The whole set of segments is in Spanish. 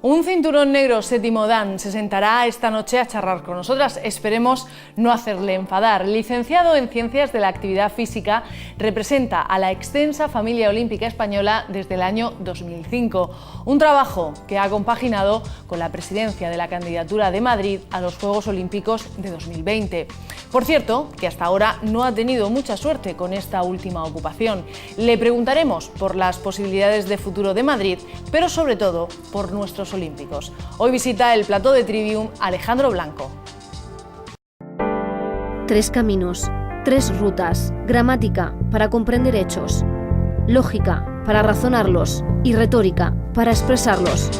Un cinturón negro, séptimo dan, se sentará esta noche a charlar con nosotras. Esperemos no hacerle enfadar. Licenciado en Ciencias de la Actividad Física, representa a la extensa familia olímpica española desde el año 2005. Un trabajo que ha compaginado con la presidencia de la candidatura de Madrid a los Juegos Olímpicos de 2020. Por cierto, que hasta ahora no ha tenido mucha suerte con esta última ocupación. Le preguntaremos por las posibilidades de futuro de Madrid, pero sobre todo por nuestros olímpicos. Hoy visita el plató de Trivium Alejandro Blanco. 3 caminos, 3 rutas, gramática para comprender hechos, lógica para razonarlos y retórica para expresarlos.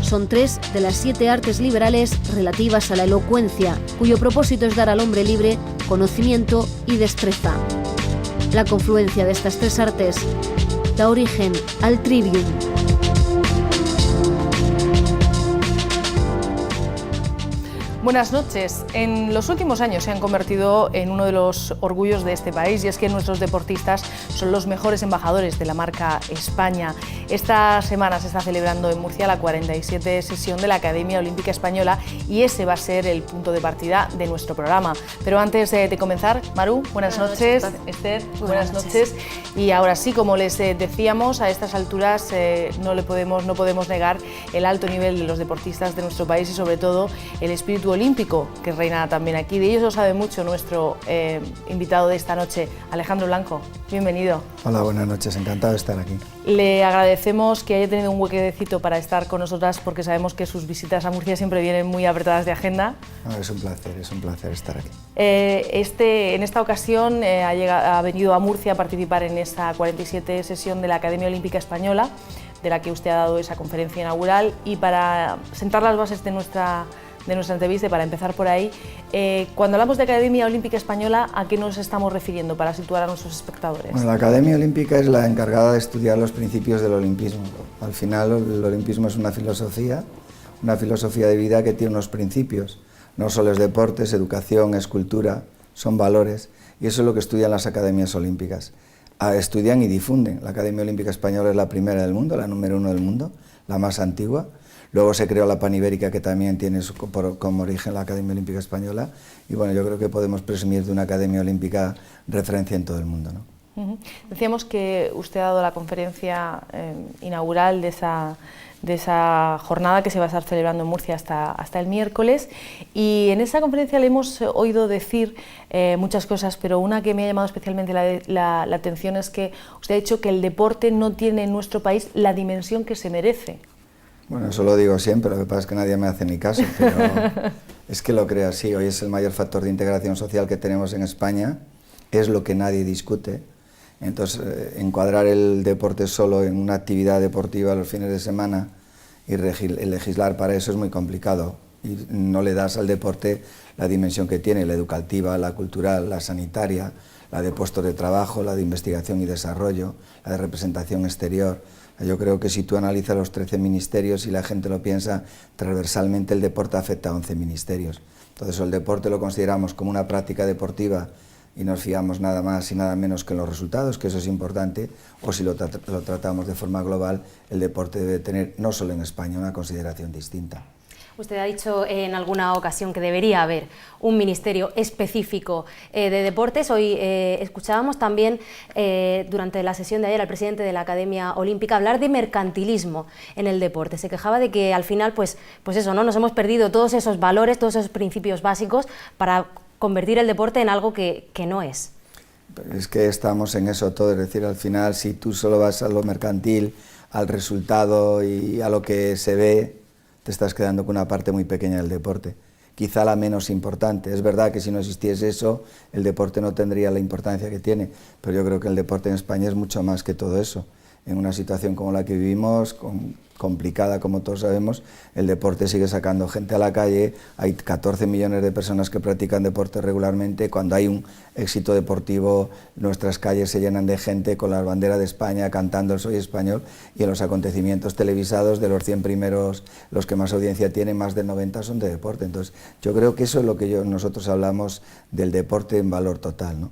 Son 3 de las 7 artes liberales relativas a la elocuencia, cuyo propósito es dar al hombre libre conocimiento y destreza. La confluencia de estas 3 artes da origen al Trivium. Buenas noches. En los últimos años se han convertido en uno de los orgullos de este país, y es que nuestros deportistas son los mejores embajadores de la marca España. Esta semana se está celebrando en Murcia la 47 sesión de la Academia Olímpica Española y ese va a ser el punto de partida de nuestro programa. Pero antes de comenzar, Maru, buenas noches. Esther, buenas noches. Y ahora sí, como les decíamos, a estas alturas no podemos negar el alto nivel de los deportistas de nuestro país y sobre todo el espíritu olímpico que reina también aquí. De ellos lo sabe mucho nuestro invitado de esta noche, Alejandro Blanco. Bienvenido. Hola, buenas noches, encantado de estar aquí. Le agradecemos que haya tenido un huequecito para estar con nosotras porque sabemos que sus visitas a Murcia siempre vienen muy apretadas de agenda. No, es un placer estar aquí. En esta ocasión ha venido a Murcia a participar en esta 47 sesión de la Academia Olímpica Española, de la que usted ha dado esa conferencia inaugural, y para sentar las bases de nuestra entrevista, para empezar por ahí, cuando hablamos de Academia Olímpica Española, ¿a qué nos estamos refiriendo para situar a nuestros espectadores? Bueno, la Academia Olímpica es la encargada de estudiar los principios del olimpismo. Al final, el olimpismo es una filosofía de vida que tiene unos principios. No solo es deportes, educación, es cultura, son valores, y eso es lo que estudian las academias olímpicas. Estudian y difunden. La Academia Olímpica Española es la primera del mundo, la número 1 del mundo, la más antigua. Luego se creó la Panibérica, que también tiene como origen la Academia Olímpica Española, y bueno, yo creo que podemos presumir de una Academia Olímpica referencia en todo el mundo, ¿no? Decíamos que usted ha dado la conferencia inaugural de esa jornada que se va a estar celebrando en Murcia hasta el miércoles, y en esa conferencia le hemos oído decir muchas cosas, pero una que me ha llamado especialmente la atención es que usted ha dicho que el deporte no tiene en nuestro país la dimensión que se merece. Bueno, eso lo digo siempre, lo que pasa es que nadie me hace ni caso, pero es que lo creo así. Hoy es el mayor factor de integración social que tenemos en España, es lo que nadie discute. Entonces, encuadrar el deporte solo en una actividad deportiva los fines de semana y legislar para eso es muy complicado, y no le das al deporte la dimensión que tiene, la educativa, la cultural, la sanitaria, la de puestos de trabajo, la de investigación y desarrollo, la de representación exterior. Yo creo que si tú analizas los 13 ministerios y la gente lo piensa transversalmente, el deporte afecta a 11 ministerios. Entonces el deporte lo consideramos como una práctica deportiva y nos fiamos nada más y nada menos que en los resultados, que eso es importante, o si lo tratamos de forma global, el deporte debe tener, no solo en España, una consideración distinta. Usted ha dicho en alguna ocasión que debería haber un ministerio específico de deportes. Hoy escuchábamos también durante la sesión de ayer al presidente de la Academia Olímpica hablar de mercantilismo en el deporte. Se quejaba de que al final, pues eso, ¿no? Nos hemos perdido todos esos valores, todos esos principios básicos para convertir el deporte en algo que no es. Es que estamos en eso todo, es decir, al final si tú solo vas a lo mercantil, al resultado y a lo que se ve, te estás quedando con una parte muy pequeña del deporte, quizá la menos importante. Es verdad que si no existiese eso, el deporte no tendría la importancia que tiene, pero yo creo que el deporte en España es mucho más que todo eso. En una situación como la que vivimos, complicada como todos sabemos, el deporte sigue sacando gente a la calle, hay 14 millones de personas que practican deporte regularmente, cuando hay un éxito deportivo nuestras calles se llenan de gente con la bandera de España cantando el Soy Español, y en los acontecimientos televisados de los 100 primeros, los que más audiencia tienen, más de 90 son de deporte. Entonces yo creo que eso es lo que nosotros hablamos del deporte en valor total, ¿no?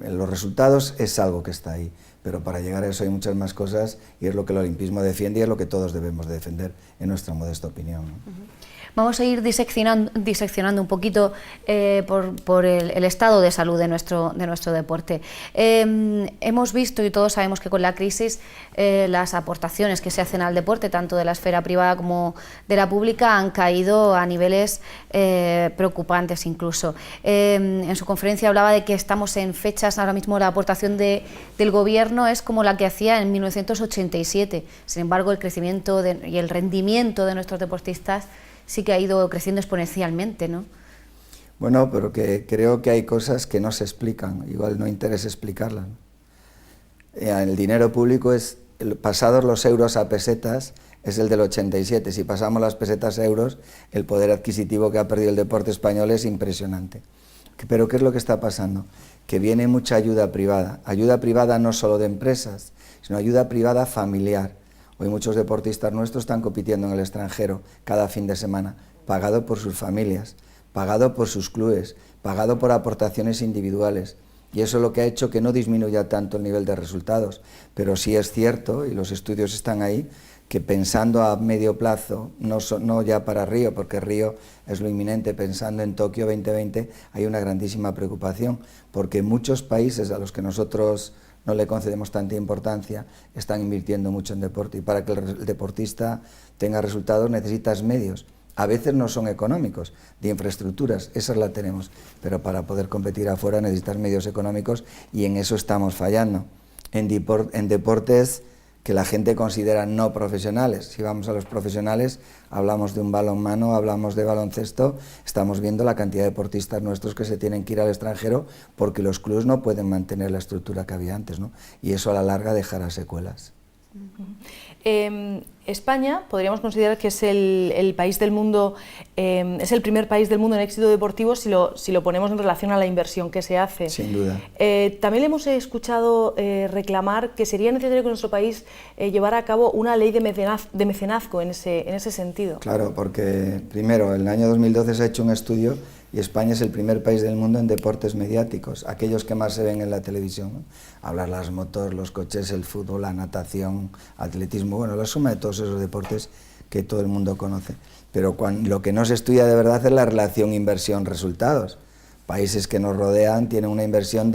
Los resultados es algo que está ahí, pero para llegar a eso hay muchas más cosas y es lo que el olimpismo defiende y es lo que todos debemos de defender, en nuestra modesta opinión, ¿no? Vamos a ir diseccionando un poquito por el estado de salud de nuestro deporte. Hemos visto y todos sabemos que con la crisis las aportaciones que se hacen al deporte, tanto de la esfera privada como de la pública, han caído a niveles preocupantes incluso. En su conferencia hablaba de que estamos en fechas, ahora mismo la aportación del gobierno es como la que hacía en 1987. Sin embargo, el crecimiento y el rendimiento de nuestros deportistas sí que ha ido creciendo exponencialmente, ¿no? Bueno, pero que creo que hay cosas que no se explican, igual no interesa explicarlas, ¿no? El dinero público es, pasados los euros a pesetas, es el del 87. Si pasamos las pesetas a euros, el poder adquisitivo que ha perdido el deporte español es impresionante. Pero ¿qué es lo que está pasando? Que viene mucha ayuda privada no solo de empresas, sino ayuda privada familiar. Hoy muchos deportistas nuestros están compitiendo en el extranjero cada fin de semana, pagado por sus familias, pagado por sus clubes, pagado por aportaciones individuales. Y eso es lo que ha hecho que no disminuya tanto el nivel de resultados. Pero sí es cierto, y los estudios están ahí, que pensando a medio plazo, no ya para Río, porque Río es lo inminente, pensando en Tokio 2020, hay una grandísima preocupación, porque muchos países a los que nosotros no le concedemos tanta importancia, están invirtiendo mucho en deporte, y para que el deportista tenga resultados necesitas medios. A veces no son económicos, de infraestructuras, esas las tenemos, pero para poder competir afuera necesitas medios económicos y en eso estamos fallando. En deportes que la gente considera no profesionales. Si vamos a los profesionales, hablamos de un balonmano, hablamos de baloncesto, estamos viendo la cantidad de deportistas nuestros que se tienen que ir al extranjero porque los clubes no pueden mantener la estructura que había antes, ¿no? Y eso a la larga dejará secuelas. España podríamos considerar que es el país del mundo, es el primer país del mundo en éxito deportivo si lo ponemos en relación a la inversión que se hace. Sin duda. También le hemos escuchado reclamar que sería necesario que nuestro país llevara a cabo una ley de mecenazgo en ese sentido. Claro, porque primero, en el año 2012 se ha hecho un estudio y España es el primer país del mundo en deportes mediáticos, aquellos que más se ven en la televisión, ¿no? Hablar las motos, los coches, el fútbol, la natación, atletismo, bueno, la suma de todos esos deportes que todo el mundo conoce. Pero lo que no se estudia de verdad es la relación inversión-resultados. Países que nos rodean tienen una inversión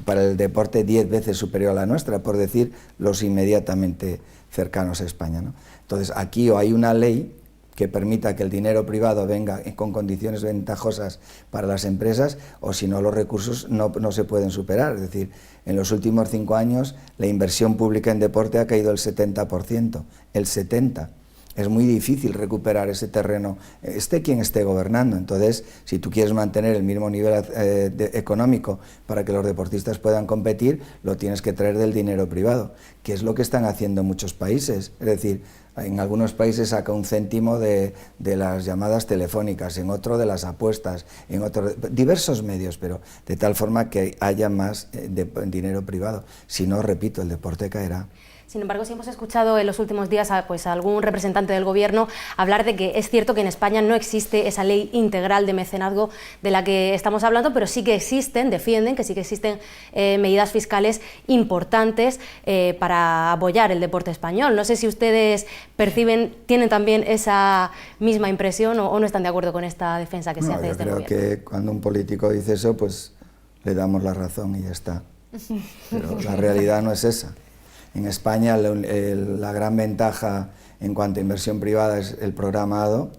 para el deporte 10 veces superior a la nuestra, por decir los inmediatamente cercanos a España, ¿no? Entonces, aquí o hay una ley que permita que el dinero privado venga con condiciones ventajosas para las empresas, o si no, los recursos no se pueden superar. Es decir, en los últimos 5 años la inversión pública en deporte ha caído el 70%, el 70%. Es muy difícil recuperar ese terreno, esté quien esté gobernando. Entonces, si tú quieres mantener el mismo nivel económico para que los deportistas puedan competir, lo tienes que traer del dinero privado, que es lo que están haciendo muchos países. Es decir, en algunos países saca un céntimo de las llamadas telefónicas, en otro de las apuestas, en otro diversos medios, pero de tal forma que haya más dinero privado. Si no, repito, el deporte caerá. Sin embargo, sí hemos escuchado en los últimos días a algún representante del Gobierno hablar de que es cierto que en España no existe esa ley integral de mecenazgo de la que estamos hablando, pero sí que defienden que sí que existen medidas fiscales importantes para apoyar el deporte español. No sé si ustedes tienen también esa misma impresión o no están de acuerdo con esta defensa que se hace desde el Gobierno. Yo creo que cuando un político dice eso, pues le damos la razón y ya está. Pero la realidad no es esa. En España la gran ventaja en cuanto a inversión privada es el programa ADO.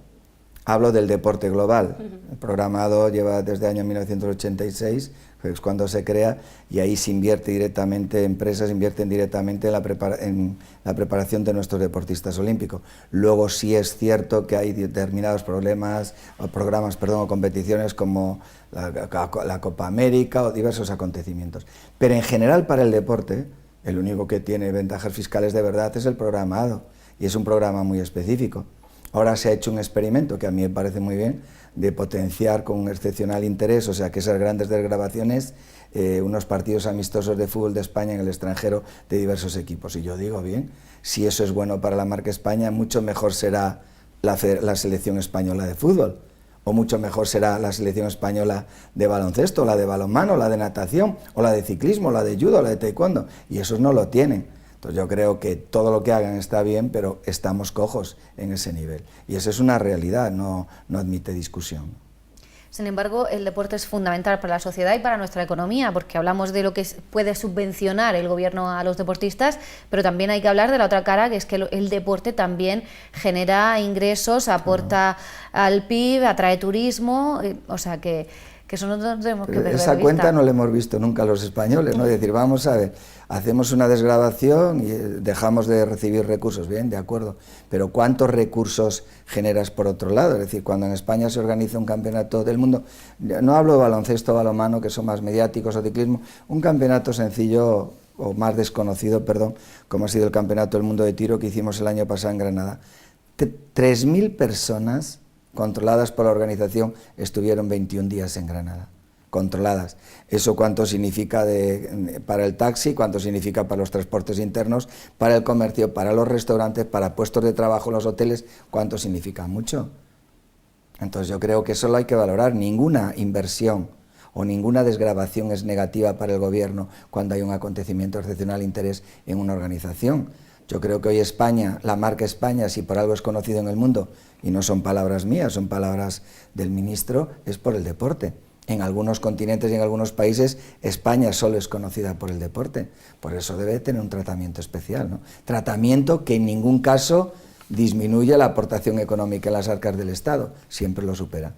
Hablo del deporte global. El programa ADO lleva desde el año 1986, que es cuando se crea, y ahí se invierte directamente, empresas invierten directamente en la preparación de nuestros deportistas olímpicos. Luego sí es cierto que hay determinados programas o competiciones como la Copa América o diversos acontecimientos. Pero en general para el deporte, el único que tiene ventajas fiscales de verdad es el programa ADO, y es un programa muy específico. Ahora se ha hecho un experimento que a mí me parece muy bien, de potenciar con un excepcional interés, o sea que esas grandes desgravaciones, unos partidos amistosos de fútbol de España en el extranjero de diversos equipos. Y yo digo, bien, si eso es bueno para la marca España, mucho mejor será la selección española de fútbol. o mucho mejor será la selección española de baloncesto, la de balonmano, la de natación, o la de ciclismo, la de judo, la de taekwondo, y esos no lo tienen. Entonces yo creo que todo lo que hagan está bien, pero estamos cojos en ese nivel, y eso es una realidad, no admite discusión. Sin embargo, el deporte es fundamental para la sociedad y para nuestra economía, porque hablamos de lo que puede subvencionar el gobierno a los deportistas, pero también hay que hablar de la otra cara, que es que el deporte también genera ingresos, aporta al PIB, atrae turismo, o sea que eso no tenemos que perder de vista. Esa cuenta no la hemos visto nunca los españoles, ¿no? Es decir, vamos a ver, hacemos una desgravación y dejamos de recibir recursos, bien, de acuerdo, pero ¿cuántos recursos generas por otro lado? Es decir, cuando en España se organiza un campeonato del mundo, no hablo de baloncesto, balonmano, que son más mediáticos, o ciclismo, un campeonato sencillo, o más desconocido, perdón, como ha sido el Campeonato del Mundo de Tiro que hicimos el año pasado en Granada. 3.000 personas controladas por la organización, estuvieron 21 días en Granada, controladas. ¿Eso cuánto significa para el taxi, cuánto significa para los transportes internos, para el comercio, para los restaurantes, para puestos de trabajo en los hoteles? ¿Cuánto significa? Mucho. Entonces yo creo que eso lo hay que valorar. Ninguna inversión o ninguna desgravación es negativa para el gobierno cuando hay un acontecimiento de excepcional interés en una organización. Yo creo que hoy España, la marca España, si por algo es conocido en el mundo, y no son palabras mías, son palabras del ministro, es por el deporte. En algunos continentes y en algunos países, España solo es conocida por el deporte. Por eso debe tener un tratamiento especial, ¿no? Tratamiento que en ningún caso disminuye la aportación económica en las arcas del Estado, siempre lo supera.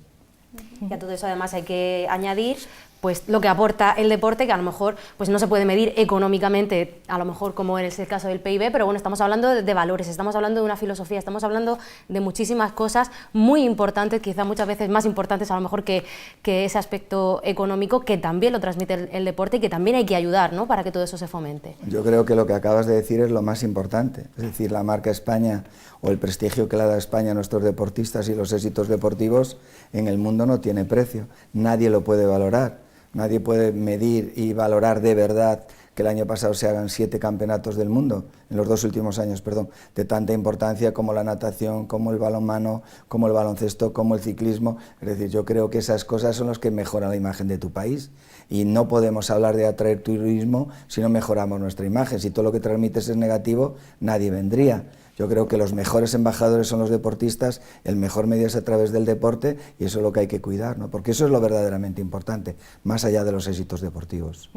Y a todo eso además hay que añadir pues lo que aporta el deporte, que a lo mejor pues no se puede medir económicamente, a lo mejor como es el caso del PIB, pero bueno, estamos hablando de valores, estamos hablando de una filosofía, estamos hablando de muchísimas cosas muy importantes, quizá muchas veces más importantes a lo mejor que ese aspecto económico, que también lo transmite el deporte y que también hay que ayudar, ¿no?, para que todo eso se fomente. Yo creo que lo que acabas de decir es lo más importante, es decir, la marca España o el prestigio que le da España a nuestros deportistas y los éxitos deportivos en el mundo no tiene precio, nadie lo puede valorar. Nadie puede medir y valorar de verdad que el año pasado se hagan 7 campeonatos del mundo, en los 2 últimos años, perdón, de tanta importancia como la natación, como el balonmano, como el baloncesto, como el ciclismo. Es decir, yo creo que esas cosas son las que mejoran la imagen de tu país. Y no podemos hablar de atraer turismo si no mejoramos nuestra imagen. Si todo lo que transmites es negativo, nadie vendría. Yo creo que los mejores embajadores son los deportistas, el mejor medio es a través del deporte, y eso es lo que hay que cuidar, ¿no? Porque eso es lo verdaderamente importante, más allá de los éxitos deportivos.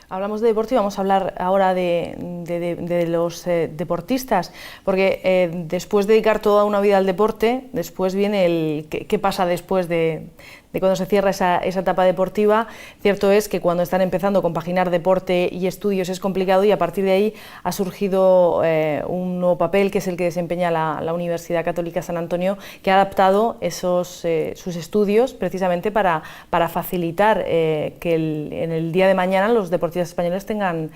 Hablamos de deporte y vamos a hablar ahora de los deportistas, porque después de dedicar toda una vida al deporte, después viene qué pasa después de cuando se cierra esa etapa deportiva. Cierto es que cuando están empezando a compaginar deporte y estudios es complicado, y a partir de ahí ha surgido un nuevo papel, que es el que desempeña la Universidad Católica San Antonio, que ha adaptado sus estudios precisamente para facilitar que en el día de mañana los deportistas españoles tengan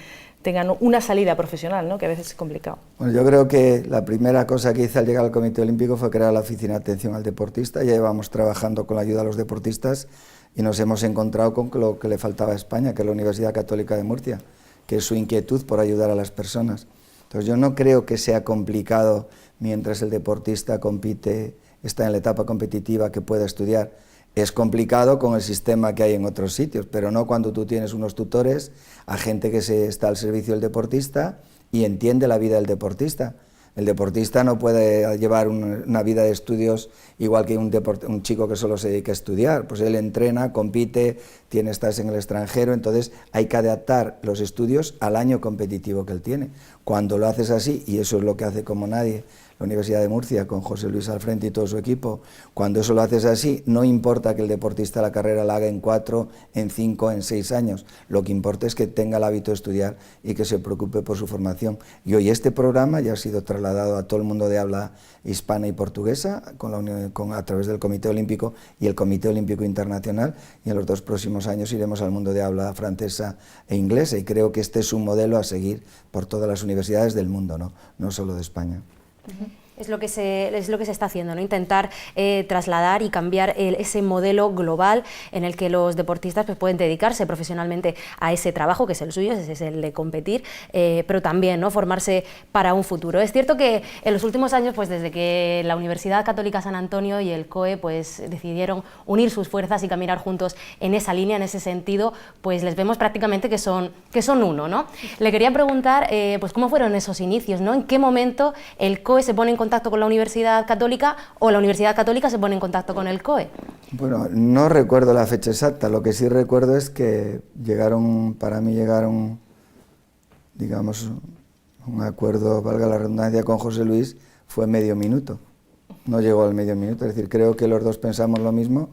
una salida profesional, ¿no?, que a veces es complicado. Bueno, yo creo que la primera cosa que hice al llegar al Comité Olímpico fue crear la Oficina de Atención al Deportista. Ya llevamos trabajando con la ayuda a los deportistas y nos hemos encontrado con lo que le faltaba a España, que es la Universidad Católica de Murcia, que es su inquietud por ayudar a las personas. Entonces yo no creo que sea complicado, mientras el deportista compite, está en la etapa competitiva, que pueda estudiar. Es complicado con el sistema que hay en otros sitios, pero no cuando tú tienes unos tutores, a gente que está al servicio del deportista y entiende la vida del deportista. El deportista no puede llevar una vida de estudios igual que un chico que solo se dedica a estudiar. Pues él entrena, compite, estás en el extranjero, entonces hay que adaptar los estudios al año competitivo que él tiene. Cuando lo haces así, y eso es lo que hace como nadie la Universidad de Murcia, con José Luis al frente y todo su equipo, cuando eso lo haces así, no importa que el deportista la carrera la haga en 4, en 5, en 6 años, lo que importa es que tenga el hábito de estudiar y que se preocupe por su formación. Y hoy este programa ya ha sido trasladado a todo el mundo de habla hispana y portuguesa, a través del Comité Olímpico y el Comité Olímpico Internacional, y en los 2 próximos años iremos al mundo de habla francesa e inglesa, y creo que este es un modelo a seguir por todas las universidades del mundo, no solo de España. Es lo que se está haciendo, ¿no? Intentar trasladar y cambiar ese modelo global en el que los deportistas pues, pueden dedicarse profesionalmente a ese trabajo, que es el suyo, ese es el de competir, pero también, ¿no?, formarse para un futuro. Es cierto que en los últimos años, pues desde que la Universidad Católica San Antonio y el COE pues, decidieron unir sus fuerzas y caminar juntos en esa línea, en ese sentido, pues les vemos prácticamente que son uno, ¿no? Le quería preguntar, pues cómo fueron esos inicios, ¿no? ¿En qué momento el COE se pone en contacto con la Universidad Católica o la Universidad Católica se pone en contacto con el COE? Bueno, no recuerdo la fecha exacta, lo que sí recuerdo es que para mí llegaron, digamos, un acuerdo, valga la redundancia, con José Luis, fue medio minuto, no llegó al medio minuto, es decir, creo que los dos pensamos lo mismo,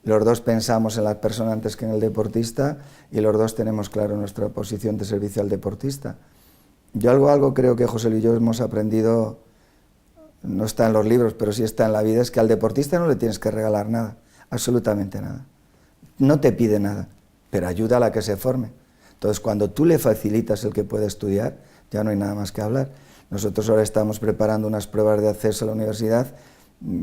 los dos pensamos en la persona antes que en el deportista y los dos tenemos claro nuestra posición de servicio al deportista. Yo algo creo que José Luis y yo hemos aprendido, no está en los libros, pero sí está en la vida, es que al deportista no le tienes que regalar nada, absolutamente nada. No te pide nada, pero ayuda a la que se forme. Entonces, cuando tú le facilitas el que pueda estudiar, ya no hay nada más que hablar. Nosotros ahora estamos preparando unas pruebas de acceso a la universidad,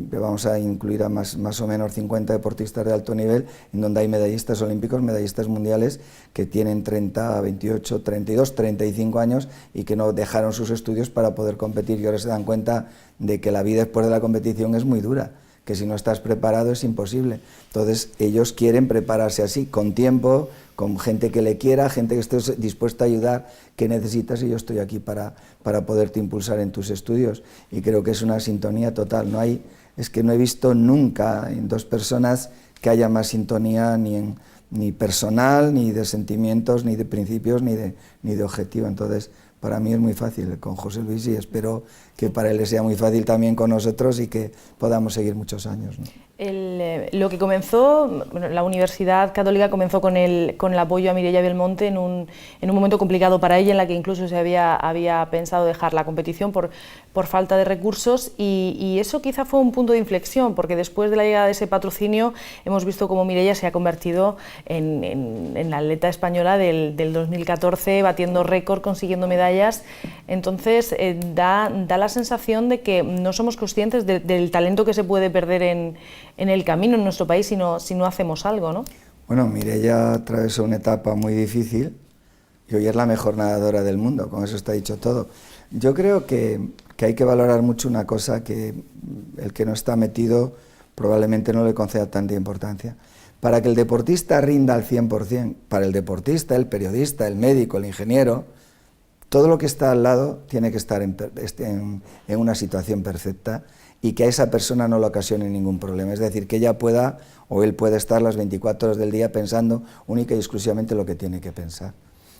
que vamos a incluir a más o menos 50 deportistas de alto nivel, en donde hay medallistas olímpicos, medallistas mundiales, que tienen 30, 28, 32, 35 años y que no dejaron sus estudios para poder competir y ahora se dan cuenta de que la vida después de la competición es muy dura, que si no estás preparado es imposible. Entonces ellos quieren prepararse así, con tiempo, con gente que le quiera, gente que esté dispuesta a ayudar, que necesitas, y yo estoy aquí para poderte impulsar en tus estudios, y creo que es una sintonía total. Es que no he visto nunca en dos personas que haya más sintonía ni personal, ni de sentimientos, ni de principios, ni de objetivo. Entonces, para mí es muy fácil con José Luis y espero que para él sea muy fácil también con nosotros y que podamos seguir muchos años, ¿no? Lo que comenzó, bueno, la Universidad Católica comenzó con el apoyo a Mireia Belmonte en un momento complicado para ella, en la que incluso se había pensado dejar la competición por falta de recursos, y eso quizá fue un punto de inflexión, porque después de la llegada de ese patrocinio hemos visto cómo Mireia se ha convertido en la atleta española del 2014, batiendo récord, consiguiendo medallas. Entonces da la sensación de que no somos conscientes del talento que se puede perder en el camino en nuestro país si no hacemos algo, ¿no? Bueno, Mireia atravesó una etapa muy difícil y hoy es la mejor nadadora del mundo, con eso está dicho todo. Yo creo que hay que valorar mucho una cosa que el que no está metido probablemente no le conceda tanta importancia. Para que el deportista rinda al 100%, para el deportista, el periodista, el médico, el ingeniero, todo lo que está al lado tiene que estar en una situación perfecta y que a esa persona no le ocasione ningún problema. Es decir, que ella pueda o él puede estar las 24 horas del día pensando única y exclusivamente lo que tiene que pensar.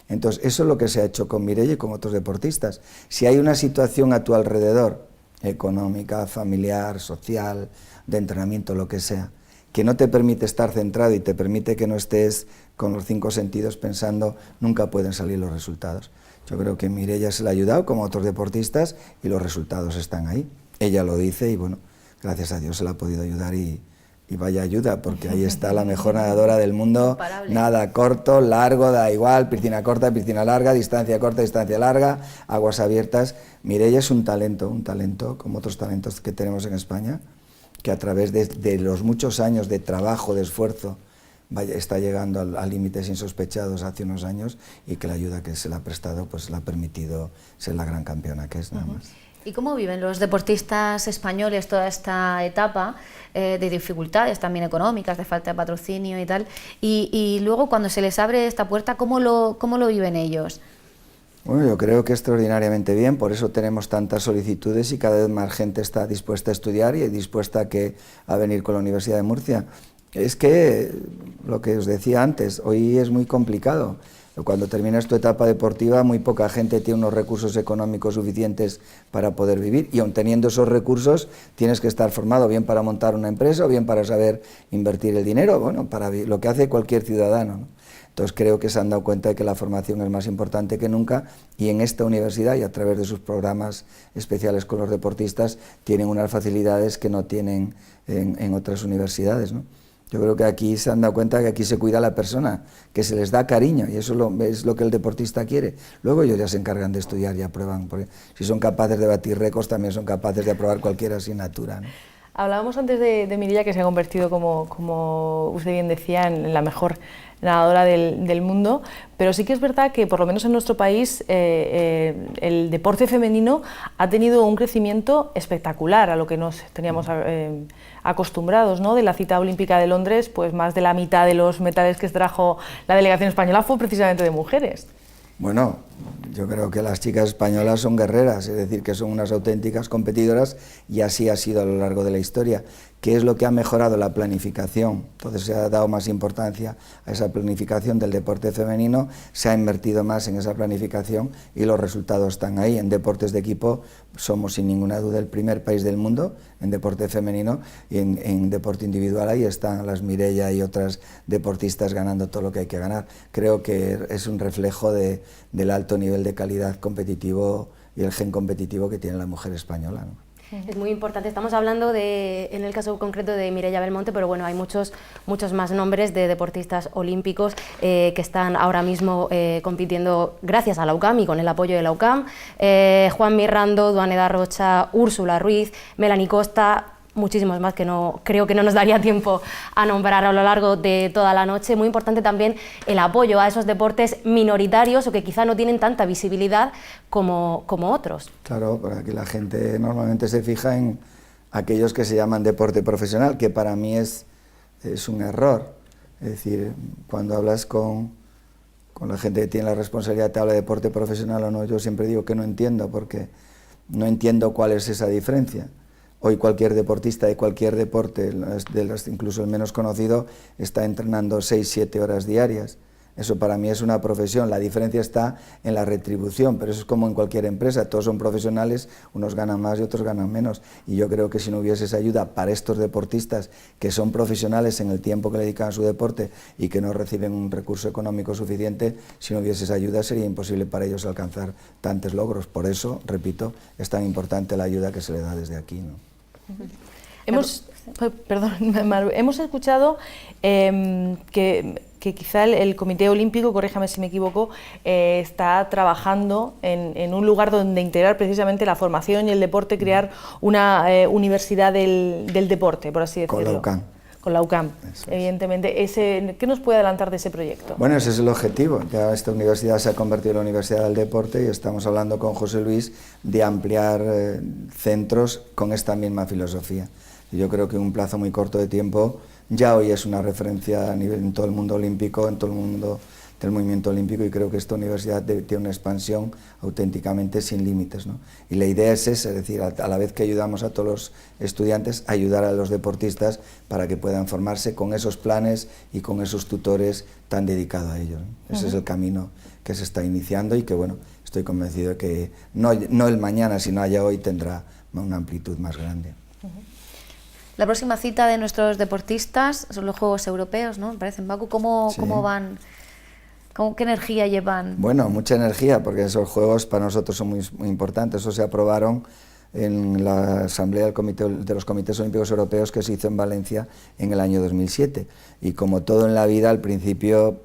Entonces, eso es lo que se ha hecho con Mireia y con otros deportistas. Si hay una situación a tu alrededor, económica, familiar, social, de entrenamiento, lo que sea, que no te permite estar centrado y te permite que no estés con los 5 sentidos pensando, nunca pueden salir los resultados. Yo creo que Mireia se le ha ayudado, como otros deportistas, y los resultados están ahí. Ella lo dice y, bueno, gracias a Dios se le ha podido ayudar y vaya ayuda, porque ahí está la mejor nadadora del mundo, nada corto, largo, da igual, piscina corta, piscina larga, distancia corta, distancia larga, aguas abiertas. Mireia es un talento, como otros talentos que tenemos en España, que a través de los muchos años de trabajo, de esfuerzo, está llegando a límites insospechados hace unos años, y que la ayuda que se le ha prestado pues le ha permitido ser la gran campeona que es, nada más. ¿Y cómo viven los deportistas españoles toda esta etapa de dificultades también económicas, de falta de patrocinio y tal? Y luego, cuando se les abre esta puerta, ¿cómo lo viven ellos? Bueno, yo creo que extraordinariamente bien, por eso tenemos tantas solicitudes y cada vez más gente está dispuesta a estudiar y dispuesta a venir con la Universidad de Murcia. Es que, lo que os decía antes, hoy es muy complicado. Cuando terminas tu etapa deportiva, muy poca gente tiene unos recursos económicos suficientes para poder vivir, y aun teniendo esos recursos tienes que estar formado bien para montar una empresa o bien para saber invertir el dinero, bueno, para lo que hace cualquier ciudadano, ¿no? Entonces creo que se han dado cuenta de que la formación es más importante que nunca, y en esta universidad y a través de sus programas especiales con los deportistas tienen unas facilidades que no tienen en otras universidades, ¿no? Yo creo que aquí se han dado cuenta que aquí se cuida a la persona, que se les da cariño, y eso es lo que el deportista quiere. Luego ellos ya se encargan de estudiar y aprueban, porque si son capaces de batir récords, también son capaces de aprobar cualquier asignatura, ¿no? Hablábamos antes de Mireia, que se ha convertido, como usted bien decía, en la mejor nadadora del mundo, pero sí que es verdad que, por lo menos en nuestro país, el deporte femenino ha tenido un crecimiento espectacular a lo que nos teníamos acostumbrados, ¿no? De la cita olímpica de Londres, pues más de la mitad de los metales que trajo la delegación española fue precisamente de mujeres. Bueno, yo creo que las chicas españolas son guerreras, es decir, que son unas auténticas competidoras, y así ha sido a lo largo de la historia. ¿Qué es lo que ha mejorado? La planificación. Entonces se ha dado más importancia a esa planificación del deporte femenino, se ha invertido más en esa planificación y los resultados están ahí. En deportes de equipo somos sin ninguna duda el primer país del mundo en deporte femenino, y en deporte individual ahí están las Mireia y otras deportistas ganando todo lo que hay que ganar. Creo que es un reflejo del alto nivel de calidad competitivo y el gen competitivo que tiene la mujer española, ¿no? Es muy importante. Estamos hablando en el caso concreto de Mireia Belmonte, pero bueno, hay muchos más nombres de deportistas olímpicos que están ahora mismo compitiendo gracias a la UCAM y con el apoyo de la UCAM. Juan Mirrando, Duaneda Rocha, Úrsula Ruiz, Melanie Costa, muchísimos más que creo que no nos daría tiempo a nombrar a lo largo de toda la noche. Muy importante también el apoyo a esos deportes minoritarios o que quizá no tienen tanta visibilidad como otros. Claro, porque la gente normalmente se fija en aquellos que se llaman deporte profesional, que para mí es un error. Es decir, cuando hablas con la gente que tiene la responsabilidad, te habla de deporte profesional o no, yo siempre digo que no entiendo, porque no entiendo cuál es esa diferencia. Hoy cualquier deportista de cualquier deporte, incluso el menos conocido, está entrenando 6-7 horas diarias. Eso para mí es una profesión. La diferencia está en la retribución, pero eso es como en cualquier empresa. Todos son profesionales, unos ganan más y otros ganan menos. Y yo creo que si no hubiese esa ayuda para estos deportistas que son profesionales en el tiempo que le dedican a su deporte y que no reciben un recurso económico suficiente, si no hubiese esa ayuda sería imposible para ellos alcanzar tantos logros. Por eso, repito, es tan importante la ayuda que se le da desde aquí, ¿no? Hemos escuchado que quizá el Comité Olímpico, corríjame si me equivoco, está trabajando en un lugar donde integrar precisamente la formación y el deporte, crear una universidad del deporte, por así decirlo. Con la UCAM. Con la UCAM, evidentemente. ¿Qué nos puede adelantar de ese proyecto? Bueno, ese es el objetivo. Ya esta universidad se ha convertido en la Universidad del Deporte y estamos hablando con José Luis de ampliar centros con esta misma filosofía. Yo creo que en un plazo muy corto de tiempo ya hoy es una referencia a nivel en todo el mundo olímpico, en todo el mundo del movimiento olímpico, y creo que esta universidad tiene una expansión auténticamente sin límites, ¿no? Y la idea es esa, es decir, a la vez que ayudamos a todos los estudiantes, ayudar a los deportistas para que puedan formarse con esos planes y con esos tutores tan dedicados a ellos, ¿no? Ese es el camino que se está iniciando y que, bueno, estoy convencido de que no el mañana, sino ya hoy tendrá una amplitud más grande. La próxima cita de nuestros deportistas son los Juegos Europeos, ¿no? Me parece, en Bakú. ¿Cómo van? ¿Qué energía llevan? Bueno, mucha energía, porque esos Juegos para nosotros son muy importantes. Eso se aprobaron en la Asamblea de los Comités Olímpicos Europeos que se hizo en Valencia en el año 2007. Y como todo en la vida, al principio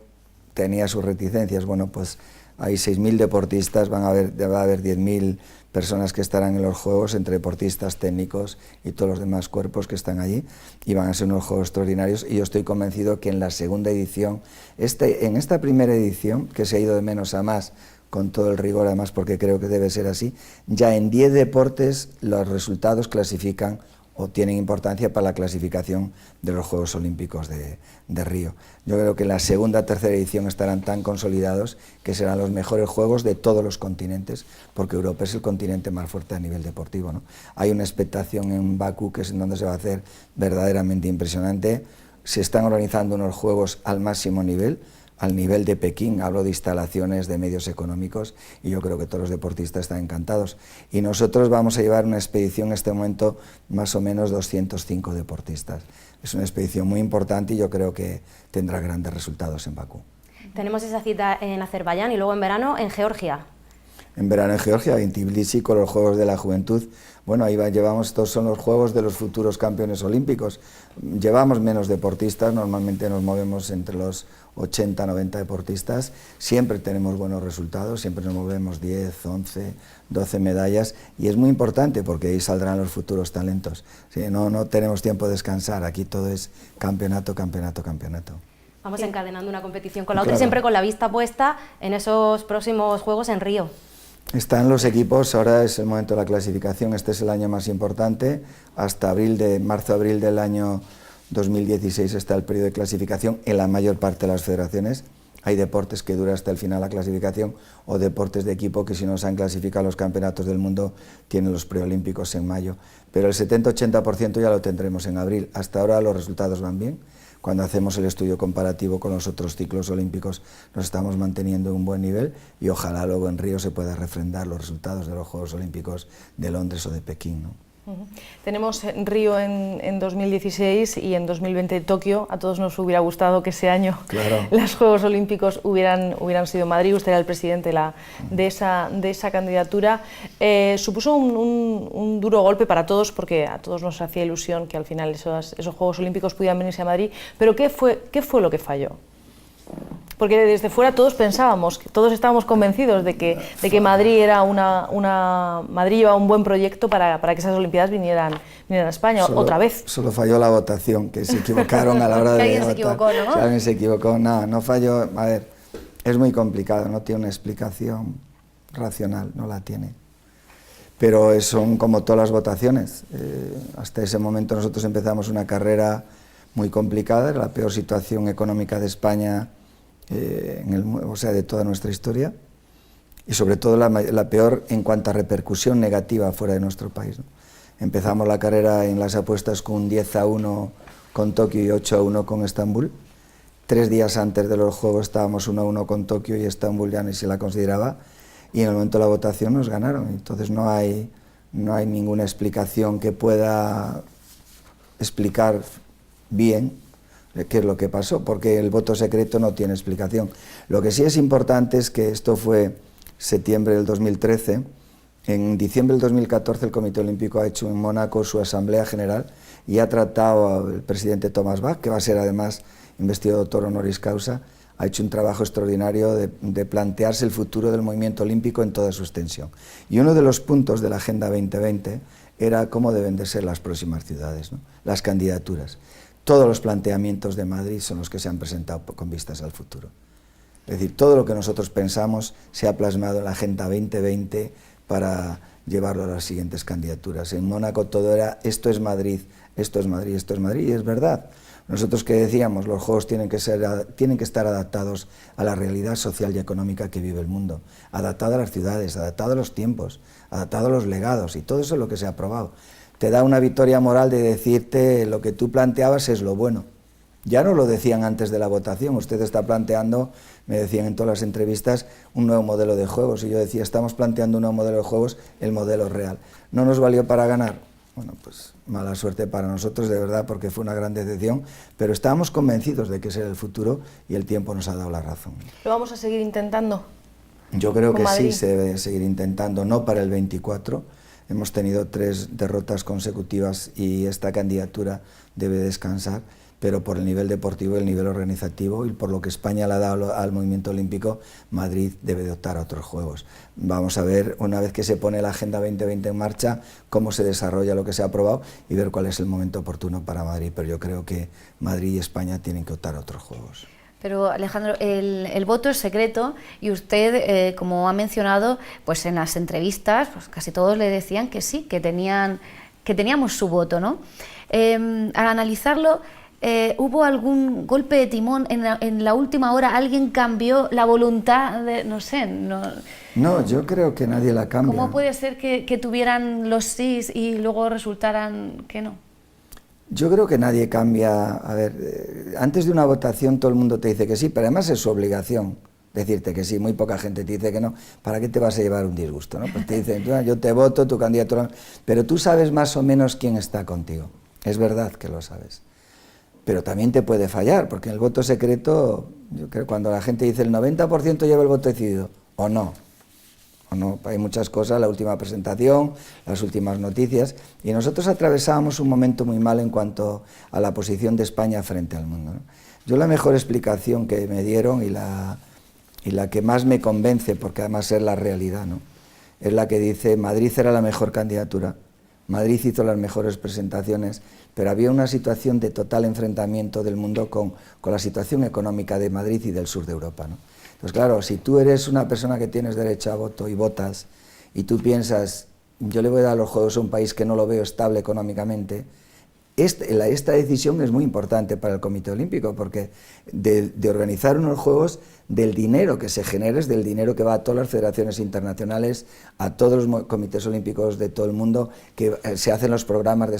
tenía sus reticencias. Bueno, pues hay 6.000 deportistas, va a haber 10.000 personas que estarán en los Juegos, entre deportistas, técnicos y todos los demás cuerpos que están allí, y van a ser unos Juegos extraordinarios, y yo estoy convencido que en la segunda edición, en esta primera edición, que se ha ido de menos a más, con todo el rigor además, porque creo que debe ser así, ya en 10 deportes los resultados clasifican o tienen importancia para la clasificación de los Juegos Olímpicos de Río. Yo creo que la segunda, tercera edición estarán tan consolidados que serán los mejores Juegos de todos los continentes, porque Europa es el continente más fuerte a nivel deportivo, ¿no? Hay una expectación en Bakú, que es en donde se va a hacer verdaderamente impresionante. Se están organizando unos Juegos al máximo nivel, al nivel de Pekín, hablo de instalaciones, de medios económicos, y yo creo que todos los deportistas están encantados. Y nosotros vamos a llevar una expedición en este momento, más o menos 205 deportistas. Es una expedición muy importante y yo creo que tendrá grandes resultados en Bakú. Tenemos esa cita en Azerbaiyán y luego en verano en Georgia. en verano en Georgia, en Tbilisi, con los Juegos de la Juventud. Bueno, ahí llevamos, estos son los Juegos de los futuros campeones olímpicos. Llevamos menos deportistas, normalmente nos movemos entre los 80, 90 deportistas, siempre tenemos buenos resultados, siempre nos movemos 10, 11, 12 medallas, y es muy importante porque ahí saldrán los futuros talentos. Sí, no tenemos tiempo de descansar, aquí todo es campeonato, campeonato, campeonato. Vamos encadenando una competición con la otra, siempre con la vista puesta en esos próximos Juegos en Río. Están los equipos, ahora es el momento de la clasificación, este es el año más importante, hasta marzo-abril del año 2016 está el periodo de clasificación en la mayor parte de las federaciones. Hay deportes que duran hasta el final la clasificación o deportes de equipo que si no se han clasificado a los campeonatos del mundo tienen los preolímpicos en mayo. Pero el 70-80% ya lo tendremos en abril. Hasta ahora los resultados van bien. Cuando hacemos el estudio comparativo con los otros ciclos olímpicos nos estamos manteniendo en un buen nivel y ojalá luego en Río se pueda refrendar los resultados de los Juegos Olímpicos de Londres o de Pekín, ¿no? Tenemos Río en 2016 y en 2020 Tokio. A todos nos hubiera gustado que ese año los Juegos Olímpicos hubieran sido en Madrid. Usted era el presidente de esa candidatura. Supuso un duro golpe para todos porque a todos nos hacía ilusión que al final esos Juegos Olímpicos pudieran venirse a Madrid. Pero ¿qué fue lo que falló? Porque desde fuera todos pensábamos, todos estábamos convencidos de que Madrid era Madrid llevaba un buen proyecto para que esas Olimpiadas vinieran a España otra vez. Solo falló la votación, que se equivocaron a la hora de alguien votar. Se equivocó, ¿no? Si alguien se equivocó, no falló. A ver, es muy complicado, no tiene una explicación racional, no la tiene. Pero son como todas las votaciones. Hasta ese momento nosotros empezamos una carrera muy complicada, era la peor situación económica de España, de toda nuestra historia, y sobre todo la peor en cuanto a repercusión negativa fuera de nuestro país, ¿no? Empezamos la carrera en las apuestas con un 10-1 con Tokio y 8-1 con Estambul. 3 días antes de los Juegos estábamos 1-1 con Tokio y Estambul ya ni se la consideraba, y en el momento de la votación nos ganaron. Entonces no hay ninguna explicación que pueda explicar bien qué es lo que pasó, porque el voto secreto no tiene explicación. Lo que sí es importante es que esto fue septiembre del 2013, en diciembre del 2014 el Comité Olímpico ha hecho en Mónaco su Asamblea General y ha tratado al presidente Thomas Bach, que va a ser además investido doctor honoris causa, ha hecho un trabajo extraordinario de plantearse el futuro del movimiento olímpico en toda su extensión. Y uno de los puntos de la Agenda 2020 era cómo deben de ser las próximas ciudades, ¿no? Las candidaturas. Todos los planteamientos de Madrid son los que se han presentado con vistas al futuro. Es decir, todo lo que nosotros pensamos se ha plasmado en la Agenda 2020 para llevarlo a las siguientes candidaturas. En Mónaco todo era esto es Madrid, esto es Madrid, esto es Madrid, y es verdad. Nosotros que decíamos, los Juegos tienen que estar adaptados a la realidad social y económica que vive el mundo, adaptado a las ciudades, adaptado a los tiempos, adaptado a los legados, y todo eso es lo que se ha aprobado. Te da una victoria moral de decirte lo que tú planteabas es lo bueno. Ya no lo decían antes de la votación, usted está planteando, me decían en todas las entrevistas, un nuevo modelo de juegos, y yo decía, estamos planteando un nuevo modelo de juegos, el modelo real. ¿No nos valió para ganar? Bueno, pues mala suerte para nosotros, de verdad, porque fue una gran decepción, pero estábamos convencidos de que ese era el futuro y el tiempo nos ha dado la razón. ¿Lo vamos a seguir intentando? Yo creo que sí se debe seguir intentando, no para el 24. Hemos tenido 3 derrotas consecutivas y esta candidatura debe descansar, pero por el nivel deportivo y el nivel organizativo y por lo que España le ha dado al movimiento olímpico, Madrid debe de optar a otros Juegos. Vamos a ver, una vez que se pone la Agenda 2020 en marcha, cómo se desarrolla lo que se ha aprobado y ver cuál es el momento oportuno para Madrid, pero yo creo que Madrid y España tienen que optar a otros Juegos. Pero Alejandro, el voto es secreto y usted, como ha mencionado, pues en las entrevistas, pues casi todos le decían que sí, que teníamos su voto, ¿no? Al analizarlo, ¿hubo algún golpe de timón en la última hora? ¿Alguien cambió la voluntad de, no sé? No, yo creo que nadie la cambia. ¿Cómo puede ser que tuvieran los sís y luego resultaran que no? Yo creo que nadie cambia. A ver, antes de una votación todo el mundo te dice que sí, pero además es su obligación decirte que sí. Muy poca gente te dice que no. ¿Para qué te vas a llevar un disgusto, no? Pues te dicen, yo te voto, tu candidatura, pero tú sabes más o menos quién está contigo. Es verdad que lo sabes. Pero también te puede fallar, porque en el voto secreto, yo creo que cuando la gente dice el 90% lleva el voto decidido, o no, ¿o no? Hay muchas cosas, la última presentación, las últimas noticias, y nosotros atravesábamos un momento muy malo en cuanto a la posición de España frente al mundo, ¿no? Yo la mejor explicación que me dieron y la que más me convence, porque además es la realidad, ¿no?, es la que dice: Madrid era la mejor candidatura, Madrid hizo las mejores presentaciones, pero había una situación de total enfrentamiento del mundo con la situación económica de Madrid y del sur de Europa, ¿no? Entonces, claro, si tú eres una persona que tienes derecho a voto y votas, y tú piensas, yo le voy a dar los Juegos a un país que no lo veo estable económicamente, esta decisión es muy importante para el Comité Olímpico, porque de organizar unos Juegos, del dinero que se genera, es del dinero que va a todas las federaciones internacionales, a todos los comités olímpicos de todo el mundo, que se hacen los programas de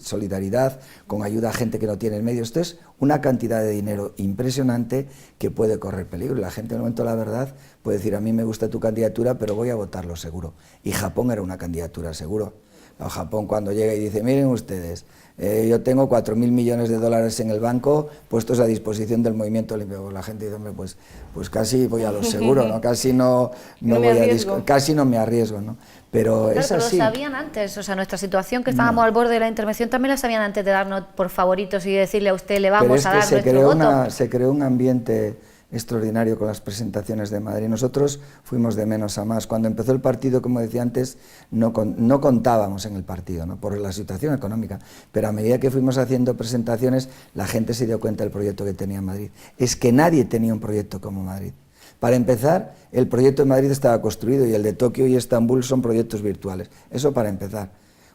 solidaridad con ayuda a gente que no tiene medios. Esto es una cantidad de dinero impresionante que puede correr peligro. La gente en el momento de la verdad puede decir: a mí me gusta tu candidatura, pero voy a votarlo seguro. Y Japón era una candidatura seguro. A Japón, cuando llega y dice: miren ustedes, yo tengo 4.000 millones de dólares en el banco puestos a disposición del movimiento olímpico. La gente dice: hombre, pues casi voy a lo seguro, ¿no? Casi no me arriesgo, ¿no? Pero claro, es así. Pero lo sabían antes, o sea, nuestra situación, que estábamos al borde de la intervención, también la sabían antes de darnos por favoritos y decirle a usted: le vamos a dar nuestro voto. Se creó un ambiente extraordinario con las presentaciones de Madrid. Nosotros fuimos de menos a más. Cuando empezó el partido, como decía antes, no contábamos en el partido, ¿no?, por la situación económica, pero a medida que fuimos haciendo presentaciones, la gente se dio cuenta del proyecto que tenía Madrid. Es que nadie tenía un proyecto como Madrid. Para empezar, el proyecto de Madrid estaba construido, y el de Tokio y Estambul son proyectos virtuales. Eso para empezar.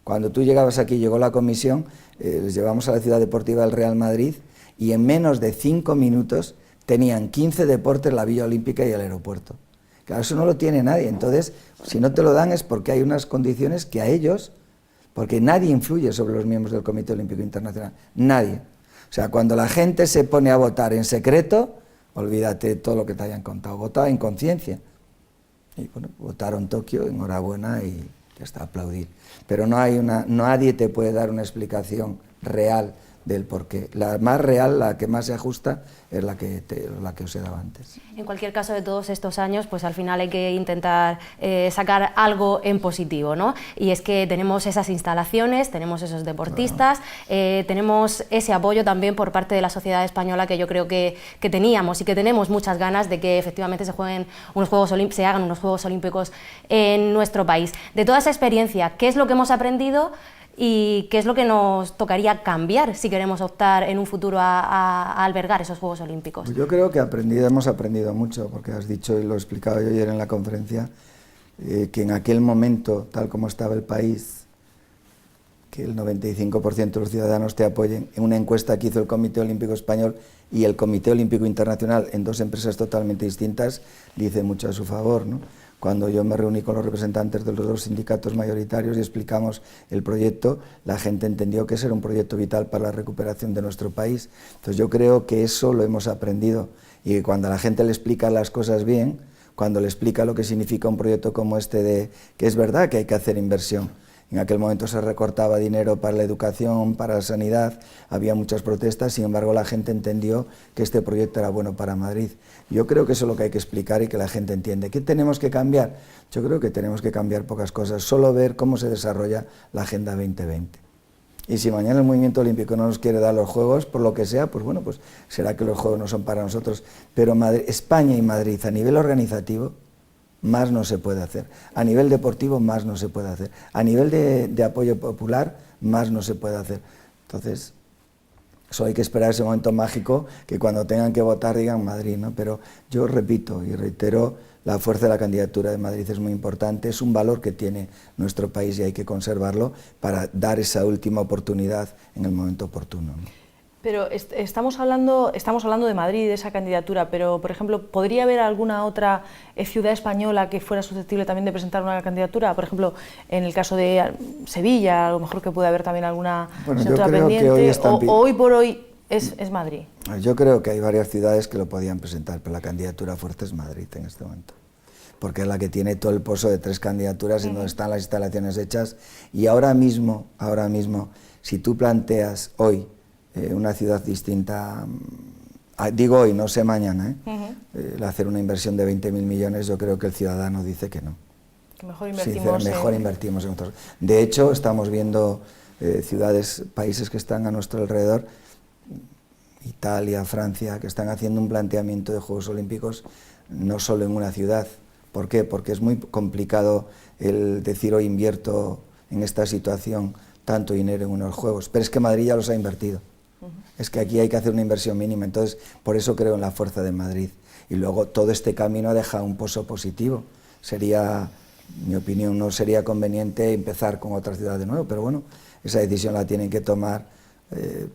Cuando tú llegabas aquí, llegó la comisión, les llevamos a la ciudad deportiva del Real Madrid, y en menos de 5 minutos tenían 15 deportes, la Villa Olímpica y el aeropuerto. Claro, eso no lo tiene nadie. Entonces, si no te lo dan es porque hay unas condiciones que a ellos, porque nadie influye sobre los miembros del Comité Olímpico Internacional, nadie. O sea, cuando la gente se pone a votar en secreto, olvídate de todo lo que te hayan contado, votaba en conciencia. Y bueno, votaron Tokio, enhorabuena, y ya está, aplaudir. Pero nadie te puede dar una explicación real del porqué. La más real, la que más se ajusta, es la que os he dado antes. En cualquier caso, de todos estos años, pues al final hay que intentar sacar algo en positivo, ¿no? Y es que tenemos esas instalaciones, tenemos esos deportistas, tenemos ese apoyo también por parte de la sociedad española, que yo creo que teníamos y que tenemos muchas ganas de que efectivamente se hagan unos Juegos Olímpicos en nuestro país. De toda esa experiencia, ¿qué es lo que hemos aprendido y qué es lo que nos tocaría cambiar si queremos optar en un futuro a albergar esos Juegos Olímpicos? Pues yo creo que hemos aprendido mucho, porque has dicho, y lo he explicado yo ayer en la conferencia, que en aquel momento, tal como estaba el país, que el 95% de los ciudadanos te apoyen, en una encuesta que hizo el Comité Olímpico Español y el Comité Olímpico Internacional, en dos empresas totalmente distintas, dice mucho a su favor, ¿no? Cuando yo me reuní con los representantes de los dos sindicatos mayoritarios y explicamos el proyecto, la gente entendió que ese era un proyecto vital para la recuperación de nuestro país. Entonces yo creo que eso lo hemos aprendido, y que cuando a la gente le explica las cosas bien, cuando le explica lo que significa un proyecto como este, que es verdad que hay que hacer inversión. En aquel momento se recortaba dinero para la educación, para la sanidad, había muchas protestas, sin embargo la gente entendió que este proyecto era bueno para Madrid. Yo creo que eso es lo que hay que explicar y que la gente entiende. ¿Qué tenemos que cambiar? Yo creo que tenemos que cambiar pocas cosas, solo ver cómo se desarrolla la Agenda 2020. Y si mañana el movimiento olímpico no nos quiere dar los Juegos, por lo que sea, pues bueno, pues será que los Juegos no son para nosotros. Pero España y Madrid, a nivel organizativo, más no se puede hacer. A nivel deportivo, más no se puede hacer. A nivel de apoyo popular, más no se puede hacer. Entonces, solo hay que esperar ese momento mágico, que cuando tengan que votar digan Madrid, ¿no? Pero yo repito y reitero, la fuerza de la candidatura de Madrid es muy importante, es un valor que tiene nuestro país y hay que conservarlo para dar esa última oportunidad en el momento oportuno, ¿no? Pero estamos hablando de Madrid, de esa candidatura, pero, por ejemplo, ¿podría haber alguna otra ciudad española que fuera susceptible también de presentar una candidatura? Por ejemplo, en el caso de Sevilla, a lo mejor que puede haber también alguna candidatura pendiente, hoy por hoy es Madrid. Yo creo que hay varias ciudades que lo podían presentar, pero la candidatura fuerte es Madrid en este momento, porque es la que tiene todo el pozo de 3 candidaturas en donde están las instalaciones hechas, y ahora mismo, si tú planteas hoy una ciudad distinta, digo hoy, no sé mañana, hacer una inversión de 20.000 millones, yo creo que el ciudadano dice que no. Que mejor invertimos, mejor invertimos en otros. De hecho, estamos viendo ciudades, países que están a nuestro alrededor, Italia, Francia, que están haciendo un planteamiento de Juegos Olímpicos no solo en una ciudad. ¿Por qué? Porque es muy complicado el decir hoy invierto en esta situación tanto dinero en unos Juegos, pero es que Madrid ya los ha invertido. Es que aquí hay que hacer una inversión mínima, entonces por eso creo en la fuerza de Madrid. Y luego todo este camino deja un pozo positivo. Sería, en mi opinión, no sería conveniente empezar con otra ciudad de nuevo, pero bueno, esa decisión la tienen que tomar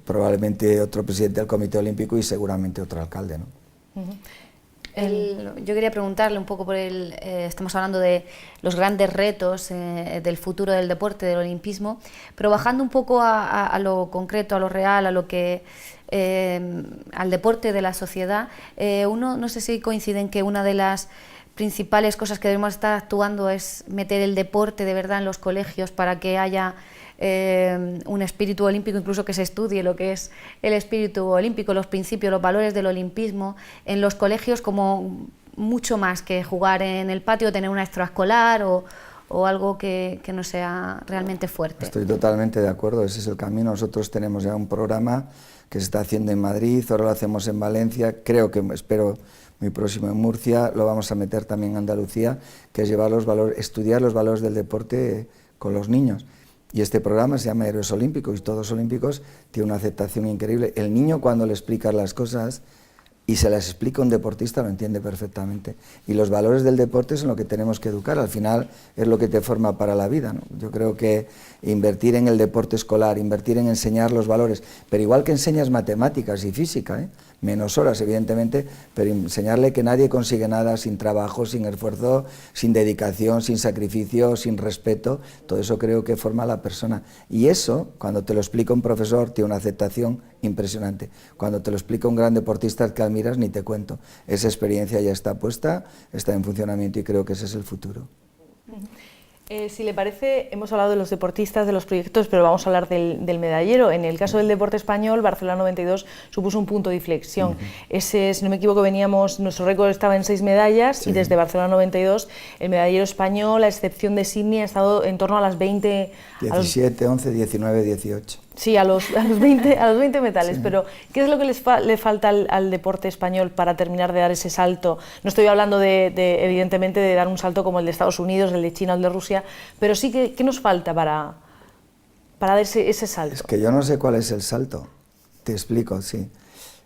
probablemente otro presidente del Comité Olímpico y seguramente otro alcalde, ¿no? Yo quería preguntarle un poco por estamos hablando de los grandes retos del futuro del deporte, del olimpismo, pero bajando un poco a lo concreto, a lo real, a lo que al deporte de la sociedad. Uno, no sé si coinciden que una de las principales cosas que debemos estar actuando es meter el deporte de verdad en los colegios para que haya un espíritu olímpico, incluso que se estudie lo que es el espíritu olímpico, los principios, los valores del olimpismo en los colegios, como mucho más que jugar en el patio, tener una extraescolar o algo que no sea realmente fuerte. Estoy totalmente de acuerdo, ese es el camino. Nosotros tenemos ya un programa que se está haciendo en Madrid, ahora lo hacemos en Valencia, espero muy próximo en Murcia, lo vamos a meter también en Andalucía, que es llevar los valores, estudiar los valores del deporte con los niños. Y este programa se llama Héroes Olímpicos, y todos olímpicos tiene una aceptación increíble. El niño, cuando le explicas las cosas y se las explica un deportista, lo entiende perfectamente. Y los valores del deporte son lo que tenemos que educar, al final es lo que te forma para la vida, ¿no? Yo creo que invertir en el deporte escolar, invertir en enseñar los valores, pero igual que enseñas matemáticas y física, menos horas evidentemente, pero enseñarle que nadie consigue nada sin trabajo, sin esfuerzo, sin dedicación, sin sacrificio, sin respeto, todo eso creo que forma a la persona. Y eso, cuando te lo explica un profesor, tiene una aceptación impresionante. Cuando te lo explica un gran deportista que admiras, ni te cuento. Esa experiencia ya está puesta, está en funcionamiento y creo que ese es el futuro. Si le parece, hemos hablado de los deportistas, de los proyectos, pero vamos a hablar del medallero. En el caso del deporte español, Barcelona 92 supuso un punto de inflexión. Ese, si no me equivoco, nuestro récord estaba en 6 medallas y desde Barcelona 92 el medallero español, a excepción de Sydney, ha estado en torno a las 20... 17, 11, 19, 18. Sí, a los 20 metales, pero ¿qué es lo que le falta al deporte español para terminar de dar ese salto? No estoy hablando evidentemente de dar un salto como el de Estados Unidos, el de China o el de Rusia, pero sí que ¿qué nos falta para dar ese salto? Es que yo no sé cuál es el salto, te explico, sí.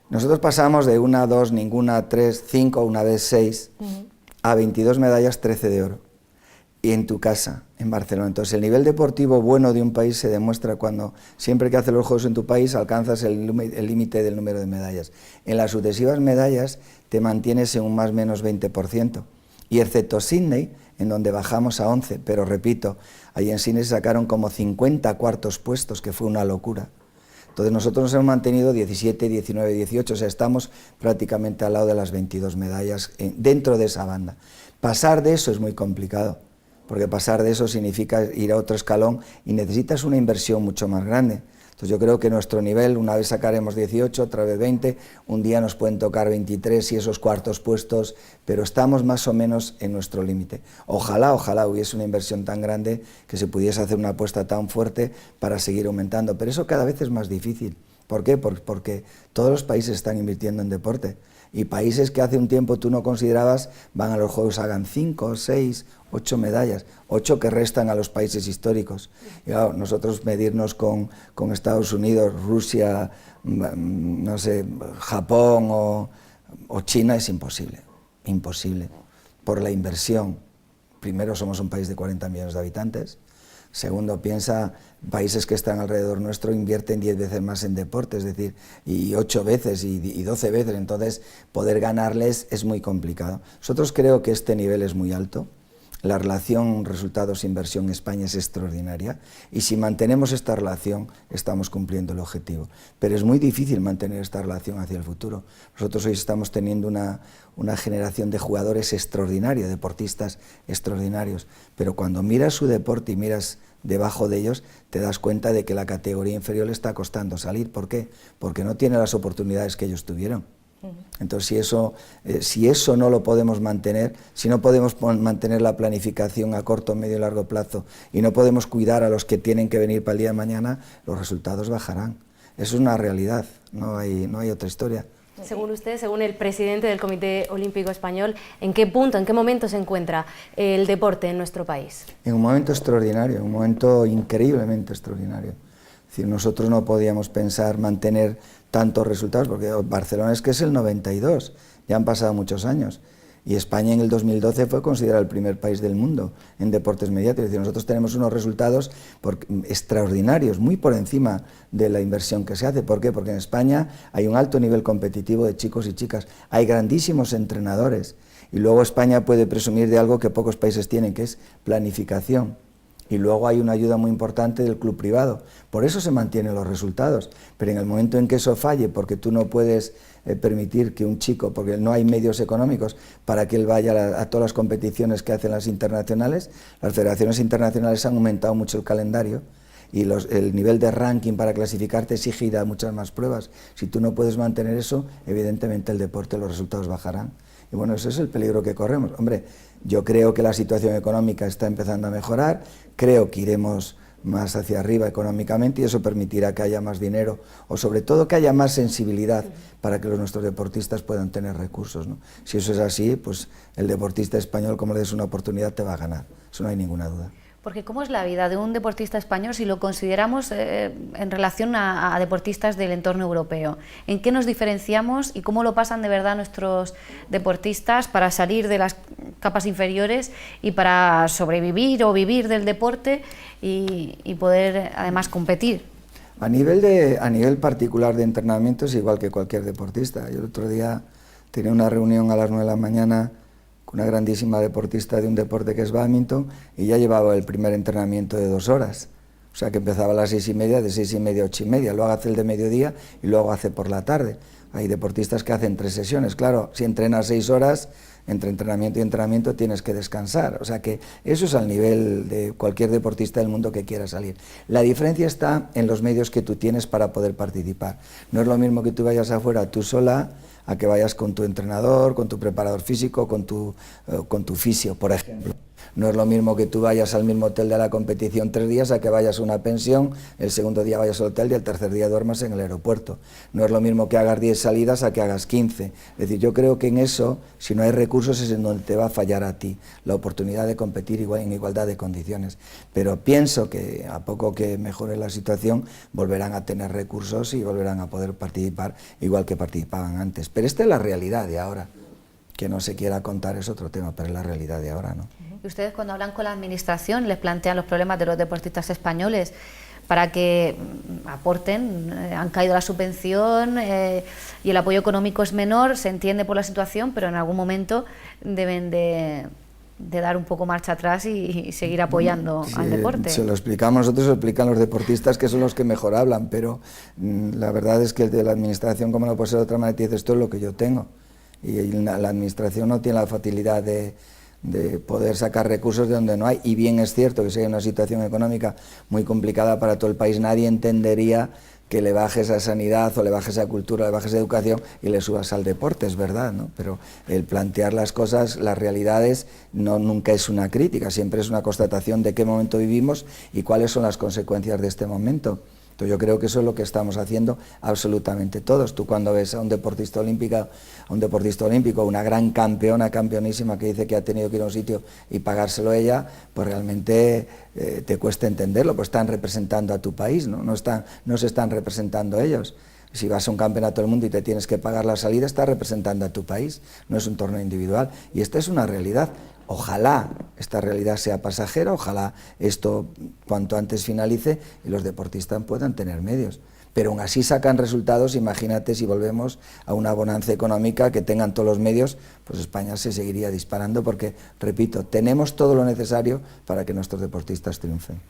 Nosotros pasamos de 1, 2, ninguna, 3, 5, una vez 6, a 22 medallas, 13 de oro. Y en tu casa, en Barcelona. Entonces el nivel deportivo bueno de un país se demuestra cuando siempre que haces los juegos en tu país alcanzas el límite del número de medallas. En las sucesivas medallas te mantienes en un más o menos 20%. Y excepto Sydney, en donde bajamos a 11, pero repito, allí en Sydney sacaron como 50 cuartos puestos, que fue una locura. Entonces nosotros nos hemos mantenido 17, 19, 18, o sea, estamos prácticamente al lado de las 22 medallas dentro de esa banda. Pasar de eso es muy complicado, porque pasar de eso significa ir a otro escalón y necesitas una inversión mucho más grande. Entonces yo creo que nuestro nivel, una vez sacaremos 18, otra vez 20, un día nos pueden tocar 23 y esos cuartos puestos, pero estamos más o menos en nuestro límite. Ojalá hubiese una inversión tan grande que se pudiese hacer una apuesta tan fuerte para seguir aumentando, pero eso cada vez es más difícil. ¿Por qué? Porque todos los países están invirtiendo en deporte. Y países que hace un tiempo tú no considerabas van a los Juegos, hagan 5, 6, 8 medallas, 8 que restan a los países históricos. Y claro, nosotros medirnos con Estados Unidos, Rusia, no sé, Japón o China es imposible, por la inversión. Primero, somos un país de 40 millones de habitantes. Segundo, piensa, países que están alrededor nuestro invierten 10 veces más en deporte, es decir, y 8 veces y 12 veces, entonces poder ganarles es muy complicado. Nosotros creo que este nivel es muy alto, la relación resultados-inversión en España es extraordinaria y si mantenemos esta relación estamos cumpliendo el objetivo, pero es muy difícil mantener esta relación hacia el futuro. Nosotros hoy estamos teniendo una generación de jugadores extraordinaria, deportistas extraordinarios, pero cuando miras su deporte y miras debajo de ellos, te das cuenta de que la categoría inferior le está costando salir. ¿Por qué? Porque no tiene las oportunidades que ellos tuvieron. Entonces, si eso no lo podemos mantener, si no podemos mantener la planificación a corto, medio y largo plazo, y no podemos cuidar a los que tienen que venir para el día de mañana, los resultados bajarán. Eso es una realidad, no hay otra historia. Según usted, según el presidente del Comité Olímpico Español, ¿en qué punto, en qué momento se encuentra el deporte en nuestro país? En un momento extraordinario, en un momento increíblemente extraordinario. Es decir, nosotros no podíamos pensar mantener tantos resultados, porque Barcelona es que es el 92, ya han pasado muchos años, y España en el 2012 fue considerado el primer país del mundo en deportes mediáticos. Es decir, nosotros tenemos unos resultados extraordinarios, muy por encima de la inversión que se hace. ¿Por qué? Porque en España hay un alto nivel competitivo de chicos y chicas, hay grandísimos entrenadores, y luego España puede presumir de algo que pocos países tienen, que es planificación. Y luego hay una ayuda muy importante del club privado. Por eso se mantienen los resultados. Pero en el momento en que eso falle, porque tú no puedes permitir que un chico, porque no hay medios económicos para que él vaya a todas las competiciones que hacen las internacionales, las federaciones internacionales han aumentado mucho el calendario y el nivel de ranking para clasificarte exige ir a muchas más pruebas. Si tú no puedes mantener eso, evidentemente el deporte, los resultados bajarán. Y bueno, ese es el peligro que corremos. Hombre, yo creo que la situación económica está empezando a mejorar, creo que iremos más hacia arriba económicamente y eso permitirá que haya más dinero o sobre todo que haya más sensibilidad para que nuestros deportistas puedan tener recursos, ¿no? Si eso es así, pues el deportista español, como le des una oportunidad, te va a ganar, eso no hay ninguna duda. Porque ¿cómo es la vida de un deportista español si lo consideramos en relación a deportistas del entorno europeo? ¿En qué nos diferenciamos y cómo lo pasan de verdad nuestros deportistas para salir de las capas inferiores y para sobrevivir o vivir del deporte y poder además competir? A nivel particular de entrenamiento es igual que cualquier deportista. Yo el otro día tenía una reunión a las 9 de la mañana con una grandísima deportista de un deporte que es bádminton y ya llevaba el primer entrenamiento de 2 horas. O sea que empezaba a las 6:30, de 6:30 a 8:30, luego hace el de mediodía y luego hace por la tarde. Hay deportistas que hacen 3 sesiones, claro, si entrenas 6 horas, entre entrenamiento y entrenamiento tienes que descansar, o sea que eso es al nivel de cualquier deportista del mundo que quiera salir. La diferencia está en los medios que tú tienes para poder participar. No es lo mismo que tú vayas afuera tú sola, a que vayas con tu entrenador, con tu preparador físico, con tu fisio, por ejemplo. No es lo mismo que tú vayas al mismo hotel de la competición 3 días a que vayas a una pensión, el segundo día vayas al hotel y el tercer día duermas en el aeropuerto. No es lo mismo que hagas 10 salidas a que hagas 15. Es decir, yo creo que en eso, si no hay recursos, es en donde te va a fallar a ti la oportunidad de competir en igualdad de condiciones. Pero pienso que a poco que mejore la situación, volverán a tener recursos y volverán a poder participar igual que participaban antes. Pero esta es la realidad de ahora. Que no se quiera contar es otro tema, pero es la realidad de ahora, ¿no? Y ustedes cuando hablan con la administración les plantean los problemas de los deportistas españoles para que aporten, han caído la subvención y el apoyo económico es menor, se entiende por la situación, pero en algún momento deben de dar un poco marcha atrás y seguir apoyando al deporte. Se lo explicamos nosotros, se lo explican los deportistas, que son los que mejor hablan, pero la verdad es que el de la administración, como no puede ser de otra manera, te dice esto es lo que yo tengo. Y la administración no tiene la facilidad de poder sacar recursos de donde no hay, y bien es cierto que si hay una situación económica muy complicada para todo el país, nadie entendería que le bajes a sanidad o le bajes a cultura, le bajes a educación y le subas al deporte, es verdad, ¿no? Pero el plantear las cosas, las realidades, nunca es una crítica, siempre es una constatación de qué momento vivimos y cuáles son las consecuencias de este momento. Entonces yo creo que eso es lo que estamos haciendo absolutamente todos. Tú cuando ves a un deportista olímpico, una gran campeona, campeonísima, que dice que ha tenido que ir a un sitio y pagárselo ella, pues realmente te cuesta entenderlo, pues están representando a tu país, ¿no? No se están representando ellos. Si vas a un campeonato del mundo y te tienes que pagar la salida, estás representando a tu país, no es un torneo individual. Y esta es una realidad. Ojalá esta realidad sea pasajera, ojalá esto cuanto antes finalice y los deportistas puedan tener medios. Pero aún así sacan resultados, imagínate si volvemos a una bonanza económica, que tengan todos los medios, pues España se seguiría disparando porque, repito, tenemos todo lo necesario para que nuestros deportistas triunfen.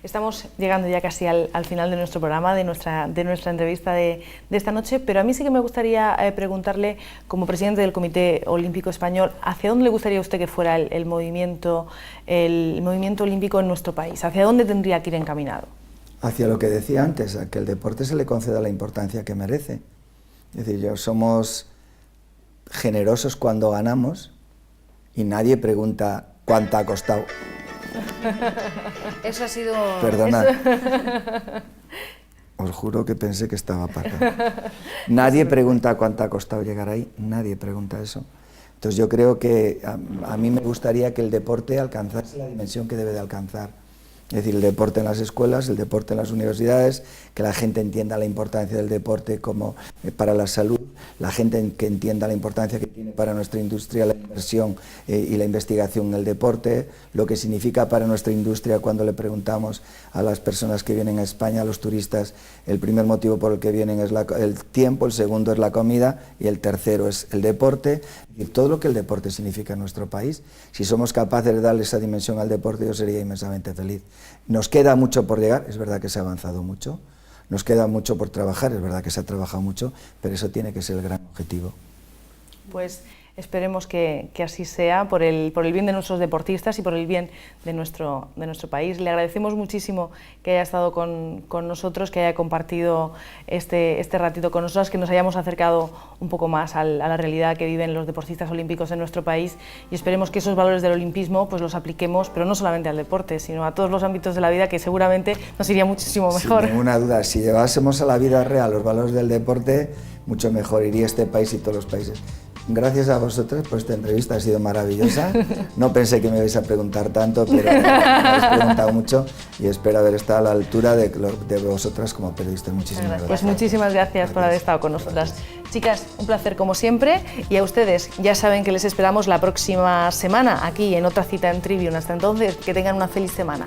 Estamos llegando ya casi al final de nuestro programa, de nuestra entrevista de esta noche, pero a mí sí que me gustaría preguntarle, como presidente del Comité Olímpico Español, ¿hacia dónde le gustaría a usted que fuera el movimiento olímpico en nuestro país? ¿Hacia dónde tendría que ir encaminado? Hacia lo que decía antes, a que el deporte se le conceda la importancia que merece. Es decir, somos generosos cuando ganamos y nadie pregunta cuánto ha costado. Eso ha sido... Perdonad. Os juro que pensé que estaba parado. Nadie pregunta cuánto ha costado llegar ahí, nadie pregunta eso. Entonces yo creo que a mí me gustaría que el deporte alcanzase la dimensión que debe de alcanzar. Es decir, el deporte en las escuelas, el deporte en las universidades, que la gente entienda la importancia del deporte como para la salud, la gente que entienda la importancia que tiene para nuestra industria la inversión y la investigación en el deporte, lo que significa para nuestra industria cuando le preguntamos a las personas que vienen a España, a los turistas, el primer motivo por el que vienen es el tiempo, el segundo es la comida y el tercero es el deporte. Y todo lo que el deporte significa en nuestro país, si somos capaces de darle esa dimensión al deporte, yo sería inmensamente feliz. Nos queda mucho por llegar, es verdad que se ha avanzado mucho, nos queda mucho por trabajar, es verdad que se ha trabajado mucho, pero eso tiene que ser el gran objetivo. Pues esperemos que así sea, por el bien de nuestros deportistas y por el bien de nuestro país. Le agradecemos muchísimo que haya estado con nosotros, que haya compartido este ratito con nosotros, que nos hayamos acercado un poco más a la realidad que viven los deportistas olímpicos en nuestro país, y esperemos que esos valores del olimpismo pues los apliquemos, pero no solamente al deporte, sino a todos los ámbitos de la vida, que seguramente nos iría muchísimo mejor. Sin ninguna duda, si llevásemos a la vida real los valores del deporte, mucho mejor iría este país y todos los países. Gracias a vosotros por esta entrevista, ha sido maravillosa. No pensé que me ibais a preguntar tanto, pero me habéis preguntado mucho y espero haber estado a la altura de vosotras como periodistas. Muchísimas gracias. Pues muchísimas gracias por haber estado con nosotras. Chicas, un placer como siempre, y a ustedes ya saben que les esperamos la próxima semana aquí en otra cita en Trivium. Hasta entonces, que tengan una feliz semana.